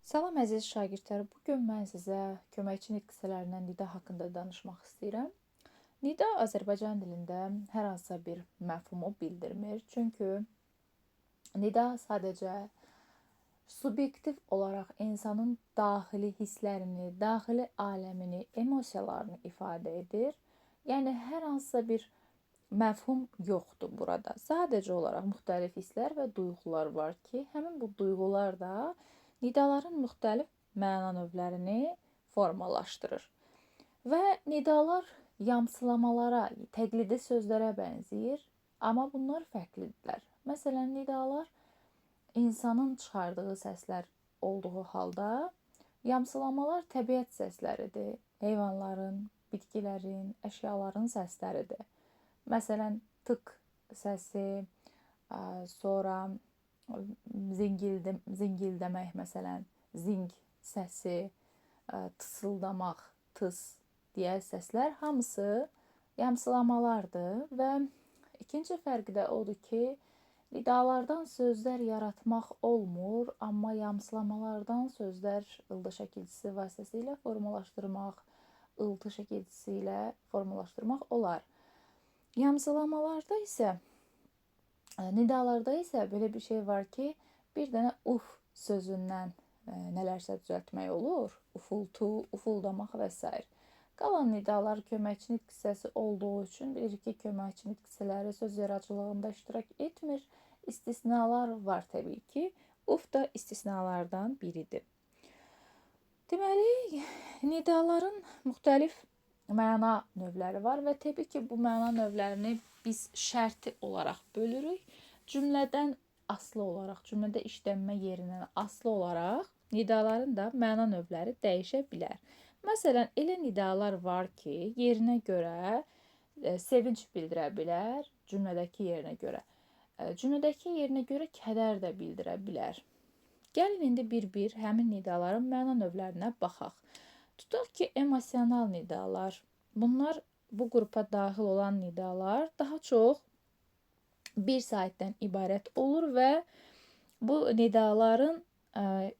Salam əziz şagirdlər, bu gün mən sizə köməkçi nitq hissələrindən nida haqqında danışmaq istəyirəm. Nida Azərbaycan dilində hər hansısa bir məfhumu bildirmir. Çünki nida sadəcə subyektiv olaraq insanın daxili hisslərini, daxili aləmini, emosiyalarını ifadə edir. Yəni hər hansısa bir məfhum yoxdur burada. Sadəcə olaraq müxtəlif hisslər və duyğular var ki, həmin bu duyğular da nidaların müxtəlif məna növlərini formalaşdırır. Və nidalar yamsılamalara, təqlidi sözlərə bənzəyir, amma bunlar fərqlidirlər. Məsələn, nidalar insanın çıxardığı səslər olduğu halda, yamsılamalar təbiət səsləridir, heyvanların, bitkilərin, əşyaların səsləridir. Məsələn, tık səsi, sonra zingildəmək, məsələn, zing səsi, tısıldamaq, tıs deyə səslər hamısı yamsılamalardır və ikinci fərqi də odur ki, nidalardan sözlər yaratmaq olmur, amma yamsılamalardan sözlər ıldı şəkilçisi vasitəsilə formalaşdırmaq, ıltı şəkilçisi ilə formalaşdırmaq olar. Yamsılamalarda isə, nidalarda isə belə bir şey var ki, bir dənə uf sözündən nələrsə düzəltmək olur, ufultu, ufuldamaq və s. Qalan nidalar köməkçi nitq hissəsi olduğu üçün bilirik ki, köməkçi nitq hissələri söz yaradıcılığında iştirak etmir. İstisnalar var təbii ki, uf da istisnalardan biridir. Deməli, nidaların müxtəlif məna növləri var və təbii ki, bu məna növlərini biz şərti olaraq bölürük. Cümlədən asılı olaraq, cümlədə işlənmə yerindən asılı olaraq nidaların da məna növləri dəyişə bilər. Məsələn, elə nidalar var ki, yerinə görə sevinç bildirə bilər, cümlədəki yerinə görə. Cümlədəki yerinə görə kədər də bildirə bilər. Gəlin indi bir-bir həmin nidaların məna növlərinə baxaq. Tutaq ki, emosional nidalar. Bunlar bu qrupa daxil olan nidalar daha çox bir saytdan ibarət olur və bu nidaların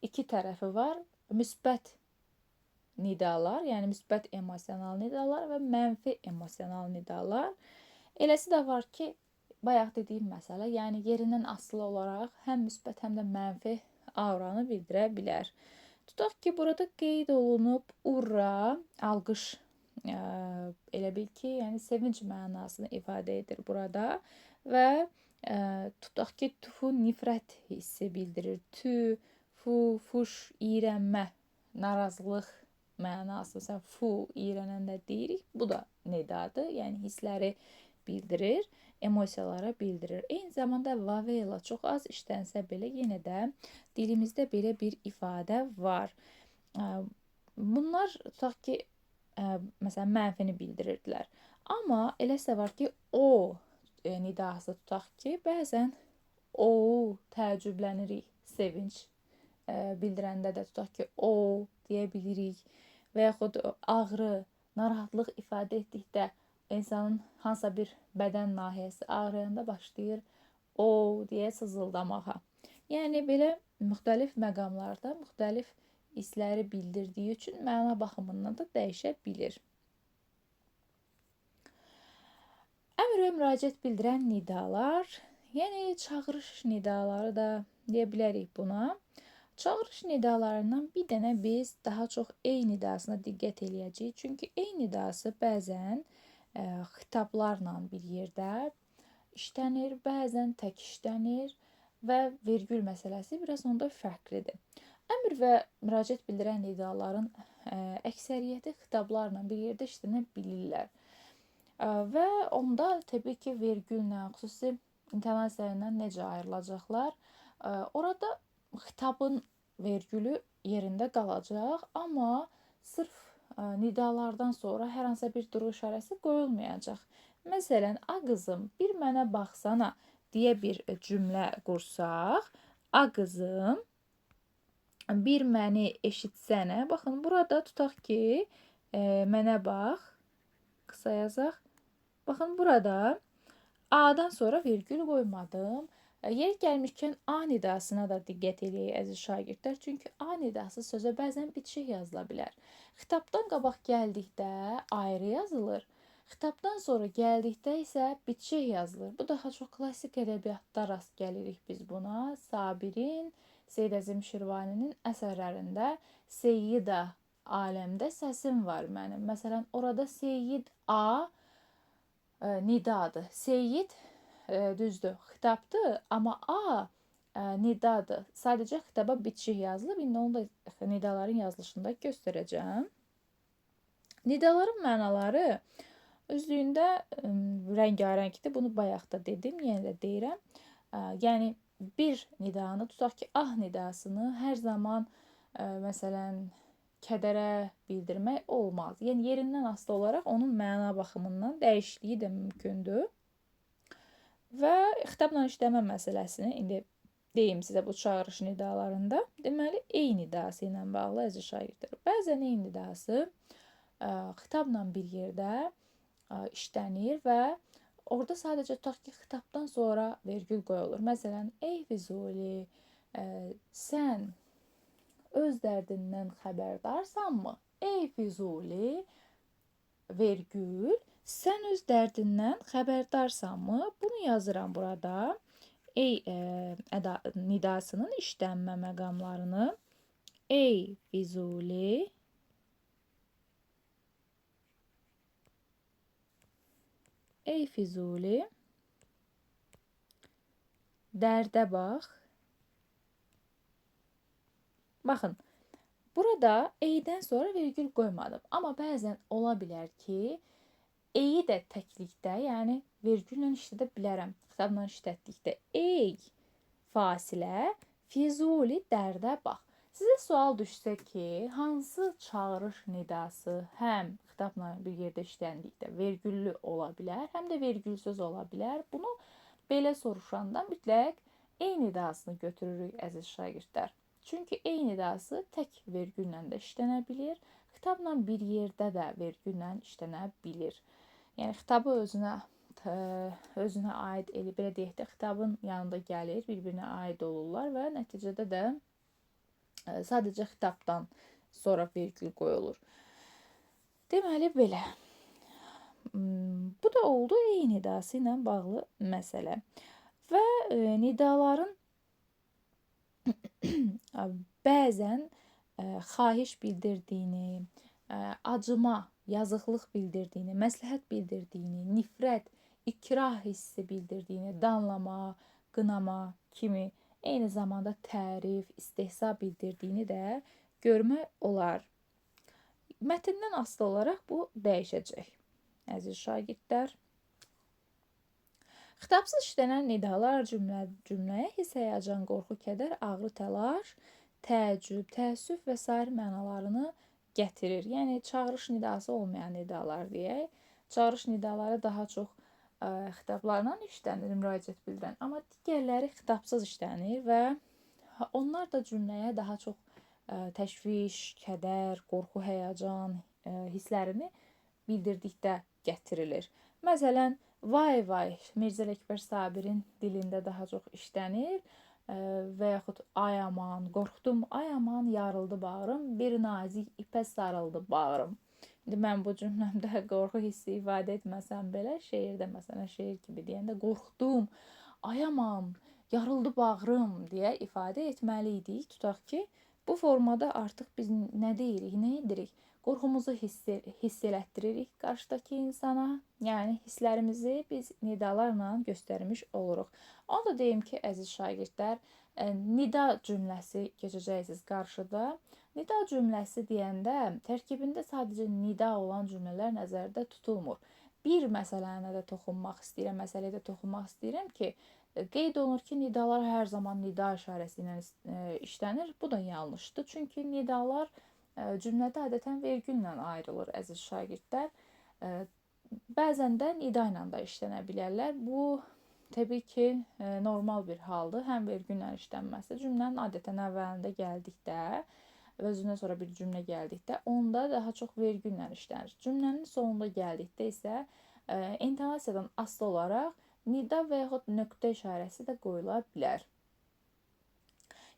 iki tərəfi var. Müsbət nidalar, yəni müsbət emosional nidalar və mənfi emosional nidalar. Eləsi də var ki, bayaq dediyim məsələ, yəni yerindən asılı olaraq həm müsbət, həm də mənfi auranı bildirə bilər. Tutaq ki, burada qeyd olunub urra, alqış, elə bil ki, yəni sevinç mənasını ifadə edir burada və tutaq ki, tufu nifrət hissi bildirir. Tü, fu, fuş, iyrənmə, narazılıq mənası. Məsələn, fu iyrənəndə deyirik, bu da nidadır, yəni hissləri bildirir, emosiyalara bildirir. Eyni zamanda vavela çox az işlənsə belə yenə də dilimizdə belə bir ifadə var. Bunlar tutaq ki, məsələn, mənfini bildirirdilər. Amma eləsə var ki, o nidası tutaq ki, bəzən o təəccüblənirik, sevinç bildirəndə də tutaq ki, o deyə bilirik və yaxud ağrı, narahatlıq ifadə etdikdə insanın hansısa bir bədən nahiyəsi ağrıyanda başlayır o deyə sızıldamağa. Yəni belə müxtəlif məqamlarda müxtəlif hissləri bildirdiyi üçün məna baxımından da dəyişə bilir. Əmr və müraciət bildirən nidalar, yəni çağırış nidaları da deyə bilərik buna. Çağırış nidalarından bir dənə biz daha çox ey nidasına diqqət eləyəcəyik. Çünki ey nidası bəzən xitablarla bir yerdə işlənir, bəzən tək işlənir və vergül məsələsi biraz onda fərqlidir. Əmr və müraciət bildirən nidaların əksəriyyəti xitablarla bir yerdə işlənə bilirlər. Və onda təbii ki, vergüllə, xüsusi intonasiya ilə necə ayrılacaqlar? Orada xitabın vergülü yerində qalacaq, amma sırf nidalardan sonra hər hansı bir duru işarəsi qoyulmayacaq. Məsələn, a qızım, bir mənə baxsana deyə bir cümlə qursaq, a qızım, bir məni eşitsənə. Baxın, burada tutaq ki, mənə bax, qısa yazaq. Baxın, burada a-dan sonra vergül qoymadım Yer gəlmişkən A nidasına da diqqət eləyək əziz şagirdlər. Çünki A nidası sözə bəzən bitişik yazıla bilər. Xitabdan qabaq gəldikdə ayrı yazılır. Xitabdan sonra gəldikdə isə bitişik yazılır. Bu daha çox klassik ədəbiyyatda rast gəlirik biz buna. Sabirin, Seyid Əzim Şirvaninin əsərlərində Seyyida aləmdə səsim var mənim. Məsələn, orada Seyyid A nidadır. Seyyid düzdür, xitabdır, amma A nidadır. Sadəcə xitaba bitişik yazılıb. İndi onu da nidaların yazılışında göstərəcəm. Nidaların mənaları özlüyündə rəngarəngdir. Bunu bayaq da dedim, yenə də deyirəm. Yəni bir nidanı tutaq ki, ah nidasını hər zaman məsələn kədərə bildirmək olmaz. Yəni yerindən asılı olaraq onun məna baxımından dəyişikliyi də mümkündür. Və xitabla işləmə məsələsini indi deyim sizə bu çağırış nidalarında. Deməli, ey nidası ilə bağlı əziz şagirdlər. Bəzən ey nidası xitabla bir yerdə işlənir və orada sadəcə tutaq ki, xitabdan sonra vergül qoyulur. Məsələn, ey Füzuli, sən öz dərdindən xəbərdarsanmı? Ey Füzuli, vergül, sən öz dərdindən xəbərdarsanmı? Bunu yazıram burada. Ey nidasının işlənmə məqamlarını. Ey Füzuli, ey Füzuli, dərdə bax. Baxın, burada eydən sonra vergül qoymadım. Amma bəzən ola bilər ki, eyi də təklikdə, yəni vergülla işlədə bilərəm. Xitabla işlətdikdə ey fasilə, Füzuli dərdə bax. Sizə sual düşsə ki, hansı çağırış nidası həm xitabla bir yerdə işləndikdə vergüllü ola bilər, həm də vergülsüz ola bilər? Bunu belə soruşanda mütləq ey nidasını götürürük əziz şagirdlər. Çünki ey nidası tək vergüllə də işlənə bilir, xitabla bir yerdə də vergüllə işlənə bilir. Yəni xitabı özünə aid elə belə deyək də, xitabın yanında gəlir, bir-birinə aid olurlar və nəticədə də sadəcə xitabdan sonra vergül qoyulur. Deməli belə. Bu da oldu ey nidası ilə bağlı məsələ. Və nidaların bəzən xahiş bildirdiyini, acıma, yazıqlıq bildirdiyini, məsləhət bildirdiyini, nifrət, ikrah hissi bildirdiyini, danlama, qınama kimi, eyni zamanda tərif, istehza bildirdiyini də görmək olar. Mətndən asılı olaraq bu dəyişəcək. Əziz şagirdlər, xitabsız işlənən nidalar cümləyə hiss, həyəcan, qorxu, kədər, ağrı, təlaş, təəccüb, təəssüf və sair mənalarını gətirir. Yəni çağırış nidası olmayan nidalar deyək. Çağırış nidaları daha çox xitablarla işlənir, müraciət bildirən, amma digərləri xitabsız işlənir və onlar da cümləyə daha çox təşviş, kədər, qorxu, həyəcan hisslərini bildirdikdə gətirilir. Məsələn, vay vay Mirzə Ələkbər Sabirin dilində daha çox işlənir və yaxud ay aman, qorxdum, ay aman, yarıldı bağrım, bir nazik ipə sarıldı bağrım. İndi mən bu cümləmdə qorxu hissi ifadə etməsəm belə, şeirdə məsələn, şeir kimi deyəndə qorxdum, ay aman, yarıldı bağrım deyə ifadə etməliydik. Tutaq ki, bu formada artıq biz nə deyirik, nə edirik? Qorxumuzu hiss elətdiririk qarşıdakı insana. Yəni hisslərimizi biz nidalarla göstərmiş oluruq. Onu da deyim ki, əziz şagirdlər, nida cümləsi keçəcəksiniz qarşıda. Nida cümləsi deyəndə tərkibində sadəcə nida olan cümlələr nəzərdə tutulmur. Bir məsələyə də toxunmaq istəyirəm ki, qeyd olunur ki, nidalar hər zaman nida işarəsi ilə işlənir. Bu da yanlışdır. Çünki nidalar cümlədə adətən vergüllə ayrılır əziz şagirdlər. Bəzən də nida ilə də işlənə bilərlər. Bu təbii ki, normal bir haldır. Həm vergüllə işlənməsi cümlənin adətən əvvəlində gəldikdə və özündən sonra bir cümlə gəldikdə onda daha çox vergüllə işlənir. Cümlənin sonunda gəldikdə isə intonasiyadan asılı olaraq nida və yaxud nöqtə işarəsi də qoyula bilər.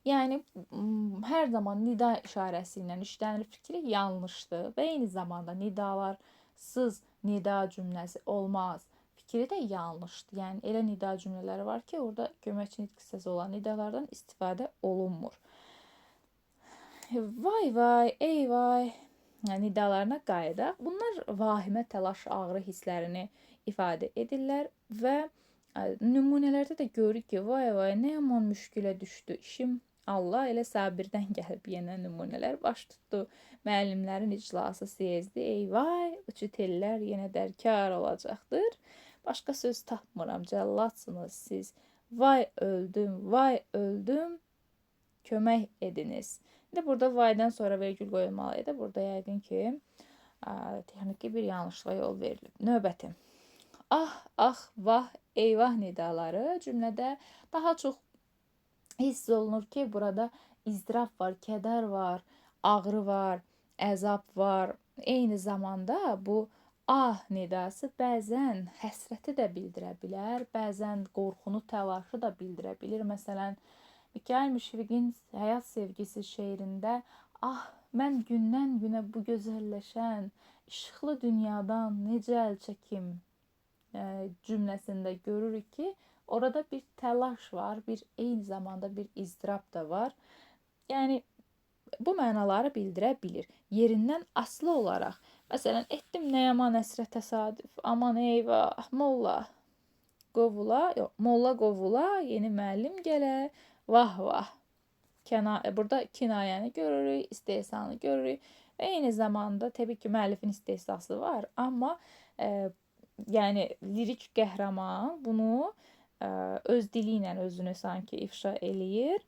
Yəni hər zaman nida işarəsi ilə işlənir fikri yanlışdır və eyni zamanda nidalarsız nida cümləsi olmaz fikri də yanlışdır. Yəni elə nida cümlələri var ki, orada köməkçi nitq hissəsi olan nidalardan istifadə olunmur. Vay vay, ey vay nidalarına qayıdaq. Bunlar vahimə, təlaş, ağrı hisslərini ifadə edirlər və nümunələrdə də görürük ki, vay vay, nə yaman müşkülə düşdü işim. Allah, elə Sabirdən gəlib yenə nümunələr baş tutdu. Müəllimlərin iclası sezdi. Eyvay, uçitellər yenə dərkar olacaqdır. Başqa söz tapmıram, cəlladsınız siz. Vay öldüm, vay öldüm. Kömək ediniz. İndi burada vaydan sonra vergül qoyulmalıydı. Burada yəqin ki, texniki bir yanlışlığa yol verilib. Növbəti. Ah, ah, vah, eyvah nidaları cümlədə daha çox hiss olunur ki, burada izdirab var, kədər var, ağrı var, əzab var. Eyni zamanda bu ah nidası bəzən həsrəti də bildirə bilər, bəzən qorxunu, təlaşı da bildirə bilir. Məsələn, Mikail Müşfiqin Həyat Sevgisi şeirində ah, mən gündən-günə bu gözəlləşən işıqlı dünyadan necə əl çəkim cümləsində görürük ki, orada bir təlaş var, bir eyni zamanda bir izdirab da var. Yəni bu mənaları bildirə bilir. Yerindən asılı olaraq, məsələn, etdim nə yaman əsrə təsadüf, aman eyvah, molla qovula, yeni müəllim gələ, vah vah. Burada kinayəni görürük, istehsanı görürük. Eyni zamanda təbii ki, müəllifin istehsası var, amma yəni lirik qəhrəman bunu öz dili ilə özünü sanki ifşa eləyir.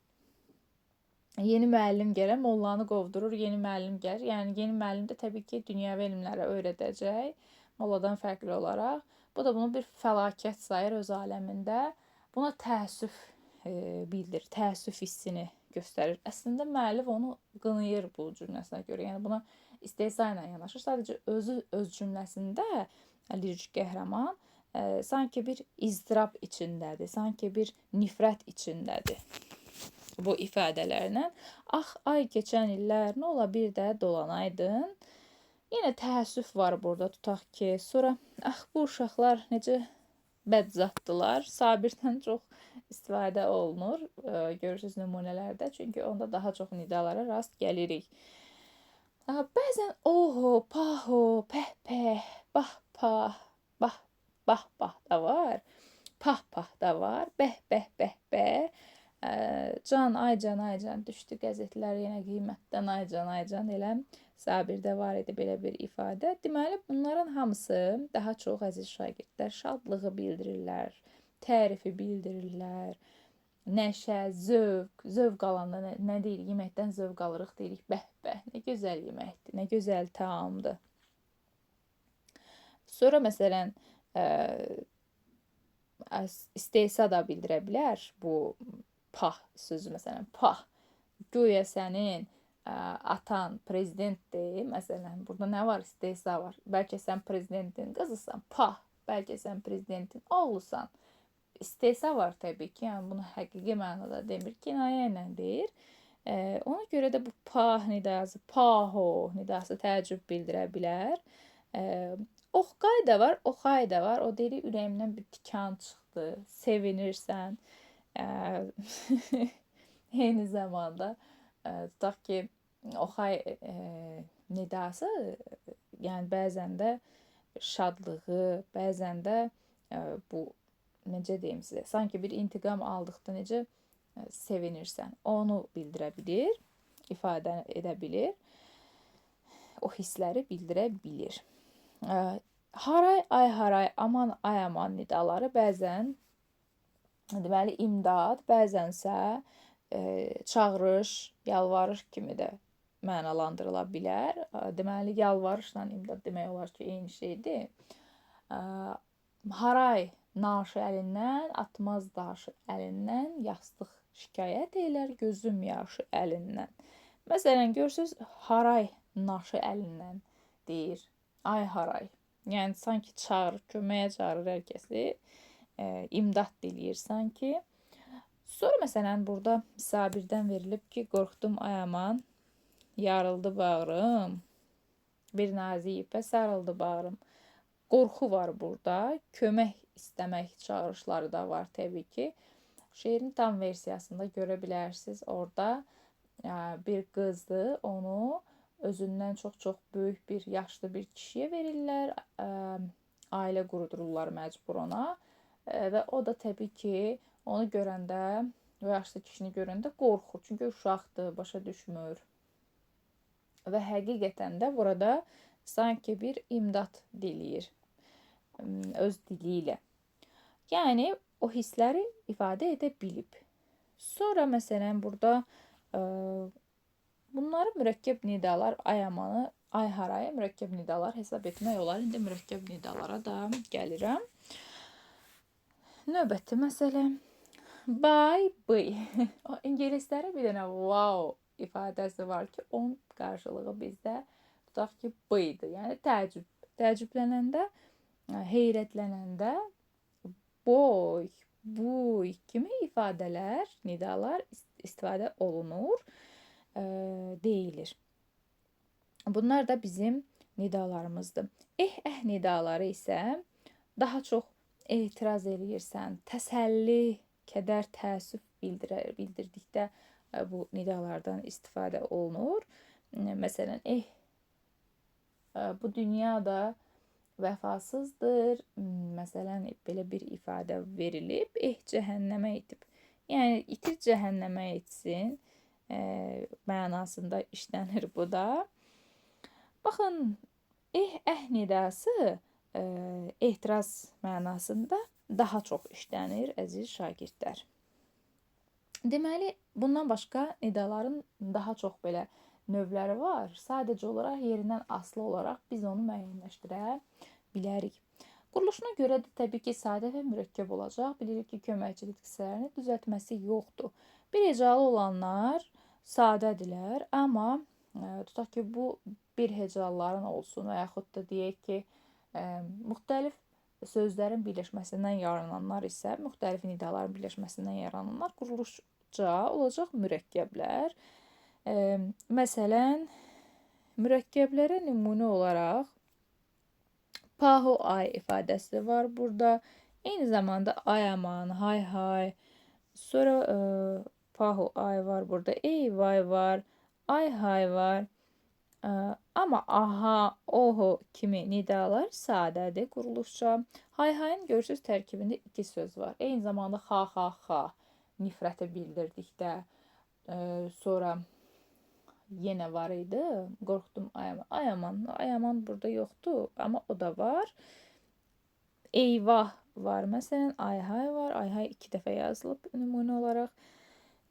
Yeni müəllim gəlir, mollanı qovdurur, yeni müəllim gəlir. Yəni yeni müəllim də təbii ki, dünyəvi elmləri öyrədəcək, molladan fərqli olaraq. Bu da bunu bir fəlakət sayır öz aləmində. Buna təəssüf bildirir, təəssüf hissini göstərir. Əslində müəllif onu qınayır bu cümləsinə görə. Yəni buna istehza ilə yanaşır. Sadəcə özü öz cümləsində lirik qəhrəman sanki bir izdirab içindədir, sanki bir nifrət içindədir. Bu ifadələrlə ah, ay keçən illər, nə ola bir də dolanaydın. Yenə təəssüf var burada, tutaq ki, sonra ah, bu uşaqlar necə bədzatdılar. Sabirdən çox istifadə olunur, görürsünüz nümunələrdə, çünki onda daha çox nidalara rast gəlirik. Bəzən oho, paho, pəh-pəh, bah-pah, bah-bah da var, pah-pah da var, bəh-bəh-bəh-bəh. Can, ay can, düşdü qəzetlər yenə qiymətdən, ay can, elə Sabirdə var idi belə bir ifadə. Deməli, bunların hamısı daha çox əziz şagirdlər şadlığı bildirirlər, tərifi bildirirlər, nəşə, zövq alanda nə deyirik, yeməkdən zövq alırıq deyirik, bəh-bəh, nə gözəl yeməkdir, nə gözəl taamdır. Sonra məsələn, istehsa da bildirə bilər bu pah sözü, məsələn, pah, güya sənin atan prezidentdir, məsələn, burada nə var, istehsa var, bəlkə sən prezidentin qızısan, pah, bəlkə sən prezidentin oğlusan, istehsa var təbii ki, yəni bunu həqiqi mənada demir, kinayə ilə deyir. Ona görə də bu pah nidası, paho nidası təəccüb bildirə bilər. Oxqay da var, oxay da var, o deyir, ürəyimdən bir tikan çıxdı, sevinirsən. Eyni zamanda tutaq ki, oxay nidası, yəni bəzən də şadlığı, bəzən də bu, necə deyim sizə, sanki bir intiqam aldıqda necə sevinirsən, onu bildirə bilir, ifadə edə bilir, o hissləri bildirə bilir. Haray, ay haray, aman, ay aman nidaları bəzən deməli imdad, bəzənsə çağırış, yalvarış kimi də mənalandırıla bilər. Deməli, yalvarışla imdad demək olar ki, eyni şeydir. Haray naşı əlindən, atmaz daşı əlindən, yastıq şikayət eylər, gözüm yaşı əlindən. Məsələn, görürsünüz, haray naşı əlindən deyir, ay haray. Yəni, sanki çağırır, köməyə çağırır hər kəsi. imdad diləyir sanki. Sonra məsələn burada Sabirdən verilib ki, qorxdum ay aman, yarıldı bağrım, bir nazik ipə sarıldı bağrım. Qorxu var burada, kömək istəmək çağırışları da var təbii ki. Şeirin tam versiyasında görə bilərsiniz. Orada bir qızdır, onu özündən çox-çox böyük bir yaşlı bir kişiyə verirlər. Ailə qurdururlar məcbur ona. Və o da təbii ki, onu görəndə, o yaşlı kişini görəndə qorxur. Çünki uşaqdır, başa düşmür. Və həqiqətən də burada sanki bir imdad diləyir öz dili ilə. Yəni o hissləri ifadə edə bilib. Sonra məsələn burada bunları mürəkkəb nidalar, ay amanı, ay harayı mürəkkəb nidalar hesab etmək olar. İndi mürəkkəb nidalara da gəlirəm. Növbəti məsələ bye bye. O ingilislərə bir dənə wow ifadəsi var ki, onun qarşılığı bizdə tutaq ki, bıydı. Yəni təəccüb. Təəccüblənəndə, heyrətlənəndə boy, buy kimi ifadələr, nidalar istifadə olunur, deyilir. Bunlar da bizim nidalarımızdır. Nidaları isə daha çox etiraz eləyirsən, təsəlli, kədər, təəssüf bildirdikdə bu nidalardan istifadə olunur. Məsələn, bu dünyada vəfasızdır. Məsələn, belə bir ifadə verilib. Cəhənnəmə itib. Yəni, itir cəhənnəmə itsin mənasında işlənir bu da. Baxın, nidası etiraz mənasında daha çox işlənir, əziz şagirdlər. Deməli, bundan başqa nidaların daha çox belə növləri var. Sadəcə olaraq yerindən asılı olaraq biz onu müəyyənləşdirə bilərik. Quruluşuna görə də təbii ki, sadə və mürəkkəb olacaq. Bilirik ki, köməkçilik hissələrini düzəltməsi yoxdur. Bir hecalı olanlar sadədirlər, amma tutaq ki, bu bir hecalıların olsun və yaxud da deyək ki, müxtəlif sözlərin birləşməsindən yarananlar isə, müxtəlif nidaların birləşməsindən yarananlar quruluşca olacaq mürəkkəblər. Məsələn, mürəkkəblərə nümunə olaraq pahu ay ifadəsi var burada. Eyni zamanda ay aman, hay hay. Sonra pahu ay var burada. Ey vay var. Ay hay var. Amma aha, oho kimi nidalar sadədir quruluşca. Hay hayın görürsüz tərkibində 2 söz var. Eyni zamanda ha nifrəti bildirdikdə, sonra yenə var idi. Qorxdum ay aman burada yoxdur, amma o da var. Eyvah var məsələn, ay hay var. Ay hay 2 dəfə yazılıb nümunə olaraq.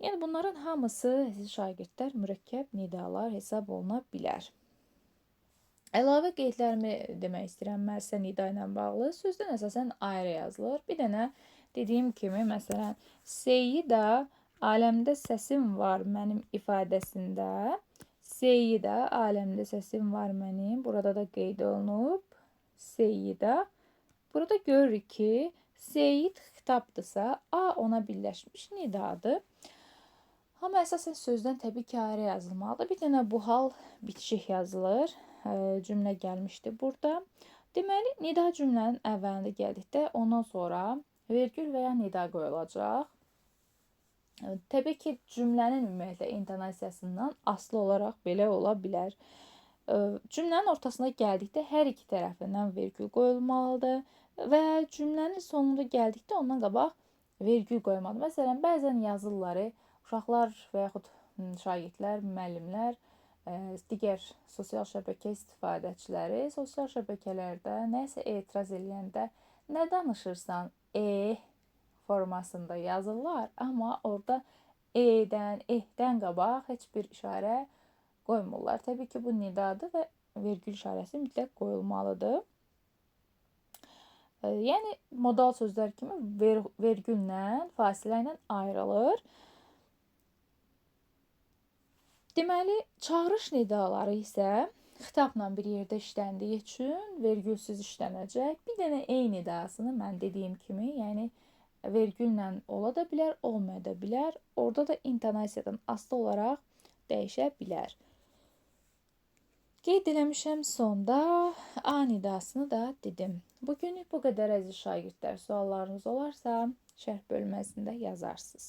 Yəni bunların hamısı şagirdlər mürəkkəb nidalar hesab oluna bilər. Əlavə qeydlərimi demək istəyirəm müəssisə nida ilə bağlı. Sözdən əsasən ayrı yazılır. Bir dənə dediyim kimi, məsələn, Seyyida, aləmdə səsim var mənim ifadəsində. Seyyida, aləmdə səsim var mənim. Burada da qeyd olunub. Seyyida. Burada görürük ki, Seyyid xitabdırsa, ona birləşmiş nidadır. Amma əsasən sözdən təbii ki, ayrı yazılmalıdır. Bir dənə bu hal bitişik yazılır. Cümlə gəlmişdi burada. Deməli, nida cümlənin əvvəlində gəldikdə, ondan sonra vergül və ya nida qoyulacaq. Təbii ki, cümlənin ümumiyyətlə intonasiyasından asılı olaraq belə ola bilər. Cümlənin ortasına gəldikdə hər iki tərəfindən vergül qoyulmalıdır və cümlənin sonunda gəldikdə ondan qabaq vergül qoyulmalıdır. Məsələn, bəzən yazırlar, uşaqlar və yaxud şagirdlər, müəllimlər, digər sosial şəbəkə istifadəçiləri sosial şəbəkələrdə nəsə etiraz eləyəndə nə danışırsan, formasında yazırlar, amma orada ehdən qabaq heç bir işarə qoymurlar. Təbii ki, bu nidadır və vergül işarəsi mütləq qoyulmalıdır. Yəni, modal sözlər kimi vergüllə, fasilə ilə ayrılır. Deməli, çağırış nidaları isə xitabla bir yerdə işləndiyi üçün vergülsüz işlənəcək. Bir dənə eyni iddiasını mən dediyim kimi, yəni vergüllə ola da bilər, olmaya da bilər. Orada da intonasiyadan asılı olaraq dəyişə bilər. Qeyd eləmişəm sonda A nidasını da dedim. Bugünlük bu qədər əziz şagirdlər. Suallarınız olarsa şərh bölməsində yazarsınız.